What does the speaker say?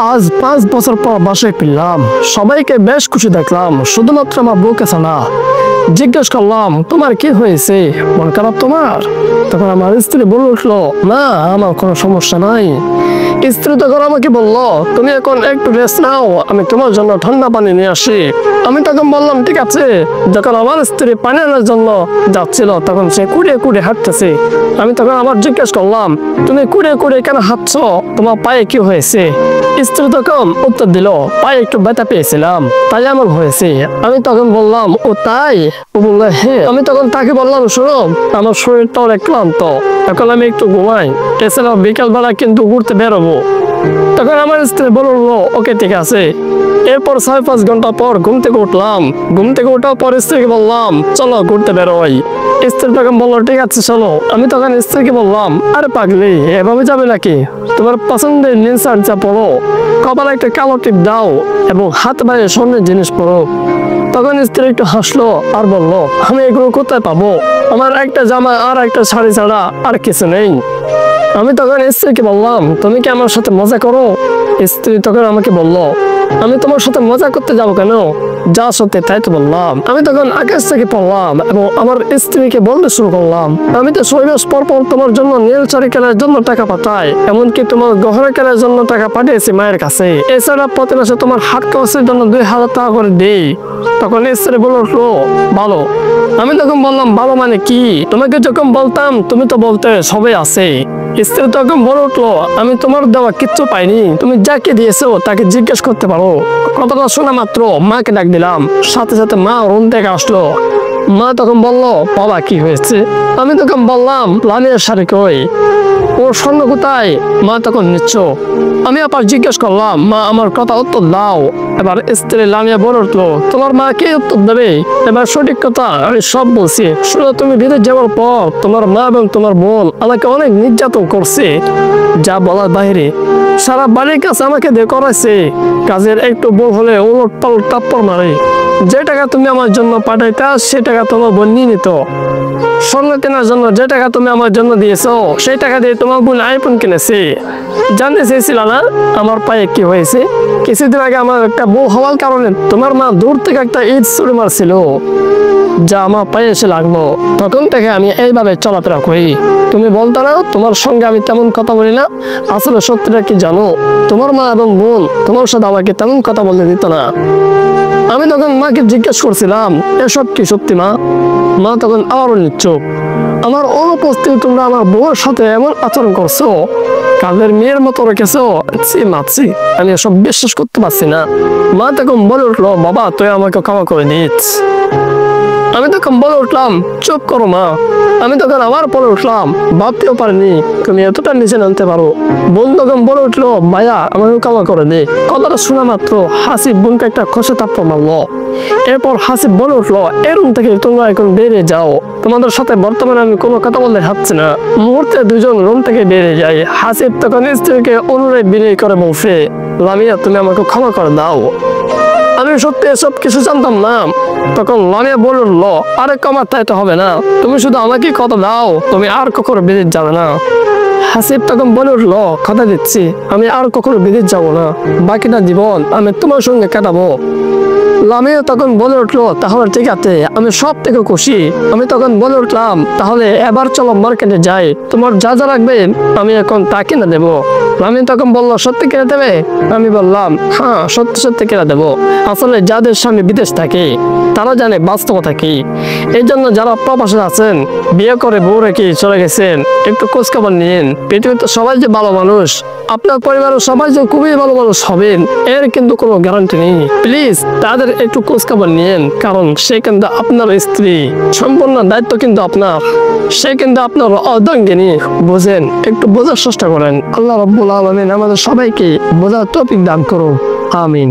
আজ 5 বছর পর বাসায় ফিরলাম। সবাইকে বেশ খুশি দেখলাম, শুধুমাত্র আমার বউকে না। জিজ্ঞেস করলাম, তোমার কি হয়েছে, মন খারাপ তোমার? তখন আমার স্ত্রী বলে উঠলো, না আমার কোনো সমস্যা নাই। স্ত্রী তখন আমাকে বললো, তুমি এখন একটু রেস্ট নাও, আমি তোমার জন্য ঠান্ডা পানি নিয়ে আসি। আমি তখন বললাম ঠিক আছে। যখন আমার স্ত্রী পানি আনার জন্য যাচ্ছিল, তখন সে কুড়িয়ে কুড়িয়ে হাঁটতেছে। আমি তখন আবার জিজ্ঞেস করলাম, তুমি কুড়িয়ে কুড়িয়ে কেন হাঁটছো, তোমার পায়ে কি হয়েছে? স্ত্রী তখন উত্তর দিল, পায়ে একটু ব্যথা পেয়েছিলাম, তাই এমন হয়েছে। আমি তখন বললাম, ও তাই? ও বললো হ্যাঁ। আমি তখন তাকে বললাম, শোনো, আমার শরীরটা অনেক ক্লান্ত, এখন আমি একটু ঘুমাই, এছাড়াও বিকালবেলা কিন্তু ঘুরতে বেরোবো। তখন আমার স্ত্রী বললো, ওকে ঠিক আছে। এরপর 6-5 ঘন্টা পর ঘুম থেকে উঠলাম। ঘুম থেকে ওঠার পর স্ত্রীকে বললাম, চলো ঘুরতে বেরোই। স্ত্রী তখন বললো, ঠিক আছে চলো। আমি তখন স্ত্রীকে বললাম, আরে পাগলি, এভাবে যাবে নাকি? তোমার পছন্দের নিনসার যা পড়ো, কপালে একটা কালো টিপ দাও এবং হাত বাইরে স্বর্ণের জিনিস পড়ো। তখন স্ত্রী একটু হাসলো আর বললো, আমি এগুলো কোথায় পাবো? আমার একটা জামা আর একটা শাড়ি ছাড়া আর কিছু নেই। আমি তখন স্ত্রীকে বললাম, তুমি কি আমার সাথে মজা করো? স্ত্রী তখন আমাকে বললো, আমি তোমার সাথে মজা করতে যাবো কেন, যা সত্যি তাই তো বললাম। আমি তখন আকাশ থেকে পড়লাম এবং আমার স্ত্রীকে বলতে শুরু করলাম, আমি তো 6 মাস পর পর তোমার জন্য নীল শাড়ি কেনার জন্য টাকা পাঠাই, এমনকি তোমার গহনা কেনার জন্য টাকা পাঠিয়েছি মায়ের কাছে। এছাড়া প্রতি মাসে তোমার হাত খরচের জন্য 2000 টাকা করে দিই। তখন স্ত্রী বলে উঠলো, ভালো। আমি তখন বললাম, ভালো মানে কি? তোমাকে যখন বলতাম তুমি তো বলতে সবাই আছে। স্ত্রী তখন বলে উঠলো, আমি তোমার দেওয়া কিচ্ছু পাইনি, তুমি যাকে দিয়েছো তাকে জিজ্ঞেস করতে পারো। কথাটা শোনা মাত্র মাকে ডাক দিলাম, সাথে সাথে মা রুম থেকে আসলো। মা তখন বললো, বাবা কি হয়েছে? আমি তখন বললাম, লামিয়ার শাড়ি কই, ওর স্বর্ণ কোথায়? মা তখন নিচ্ছ। আমি আবার জিজ্ঞেস করলাম, মা আমার কথা উত্তর দাও। এবার স্ত্রী লামিয়া বলে উঠলো, তোমার মা কে উত্তর দেবে? এবার সঠিক কথা আমি সব বলছি, শুনো। তুমি বিদেশ যাওয়ার পর তোমার মা এবং তোমার বোন আমাকে অনেক নির্যাতন করছে, যা বলার বাইরে। সারা বাড়ির কাছে আমাকে দিয়ে করাইছে, কাজের একটু ভুল হলে উলট পালট টাপ্পর মারে। যে টাকা তুমি আমার জন্য পাঠাইতা সে টাকা তোমার বোন নিয়ে নিত। স্বর্ণ কেনার জন্য যে টাকা তুমি আমার জন্য দিয়েছো, সেই টাকা দিয়ে তোমার বোন আইফোন কিনেছে। জানতে চেয়েছিল না আমার পায়ে কি হয়েছে? কিছুদিন আগে আমার একটা বউ হওয়ার কারণে তোমার মা দূর থেকে একটা ইট ছুড়ে মারছিল, যা আমার পায়ে এসে লাগলো। তখন থেকে আমি এইভাবে চলাফেরা করি। তুমি বলতো না তোমার সঙ্গে আমি তেমন কথা বলি না, আসলে সত্যিটা কি জানো? তোমার মা এবং বোন তোমার সাথে আমাকে তেমন কথা বলতে দিত না। আমি তখন মাকে জিজ্ঞেস করছিলাম, এসব কি সত্যি মা? মা তখন আবারও নিচ্ছুক। আমার অনুপস্থিতি তোমরা আমার বউয়ের সাথে এমন আচরণ করছো, কাজের মেয়ের মতো রেখেছো, মাছি, আমি এসব বিশ্বাস করতে পারছি না। মা তখন বলে উঠলো, বাবা তুই আমাকে ক্ষমা করে দিস। আমি তখন বলে উঠলাম, চুপ করো মা। আমি তখন আবার বলে উঠলাম, ভাবতেও পারিনি তুমি এতটা নিচে নামতে পারো। বোন তখন বলে উঠলো, ভাইয়া আমাকে ক্ষমা করে দে। কথাটা শোনা মাত্র হাসিব বোনকে একটা খসে থাপ্পড় মারলো। এরপর হাসিব বলে উঠলো, এর রুম থেকে তোমরা এখন বেরিয়ে যাও, তোমাদের সাথে বর্তমানে আমি কোনো কথা বলতে হাঁটছি না। মুহূর্তে দুজন রুম থেকে বেরিয়ে যায়। হাসিব তখন স্ত্রীকে অনুরোধ বিনয় করে বলছে, লামিয়া তুমি আমাকে ক্ষমা করে দাও, আমি সত্যি এসব কিছু জানতাম না। তখন লামিয়া বলে উঠলো, আরে ক্ষমা চাইতে হবে না, তুমি শুধু আমাকে কথা দাও, তুমি আর কখনো বিদেশ যাবে না। হাসিব তখন বলে উঠলো, কথা দিচ্ছি আমি আর কখনো বিদেশ যাব না, বাকিটা জীবন আমি তোমার সঙ্গে কাটাবো। লামিয়া তখন বলে উঠলো, তাহলে ঠিক আছে, আমি সব থেকে খুশি। আমি তখন বলে উঠলাম, তাহলে এবার চলো মার্কেটে যাই, তোমার যা যা লাগবে আমি এখন তা কিনে দেবো। লামিয়া তখন বললো, সত্যি কিনে দেবে? আমি বললাম, হ্যাঁ সত্যি সত্যি কিনে দেবো। আসলে যাদের স্বামী বিদেশ থাকে তারা জানে বাস্তবতা কি। এই জন্য যারা প্রবাসে আছেন, বিয়ে করে বউ রেখে চলে গেছেন, একটু খোঁজখবর নিন। পৃথিবীতে সবাই যে ভালো মানুষ, আপনার পরিবারের সবাই যে খুবই ভালো মানুষ হবেন এর কিন্তু কোনো গ্যারান্টি নেই। প্লিজ তাদের একটু খোঁজখবর নিন, কারণ সে কিন্তু আপনার স্ত্রী, সম্পূর্ণ দায়িত্ব কিন্তু আপনার। সে কিন্তু আপনার অর্ধাঙ্গিনী, বুঝেন, একটু বোঝার চেষ্টা করেন। আল্লাহ রাব্বুল আলামিন আমাদের সবাইকে বোঝার তৌফিক দান করুন, আমিন।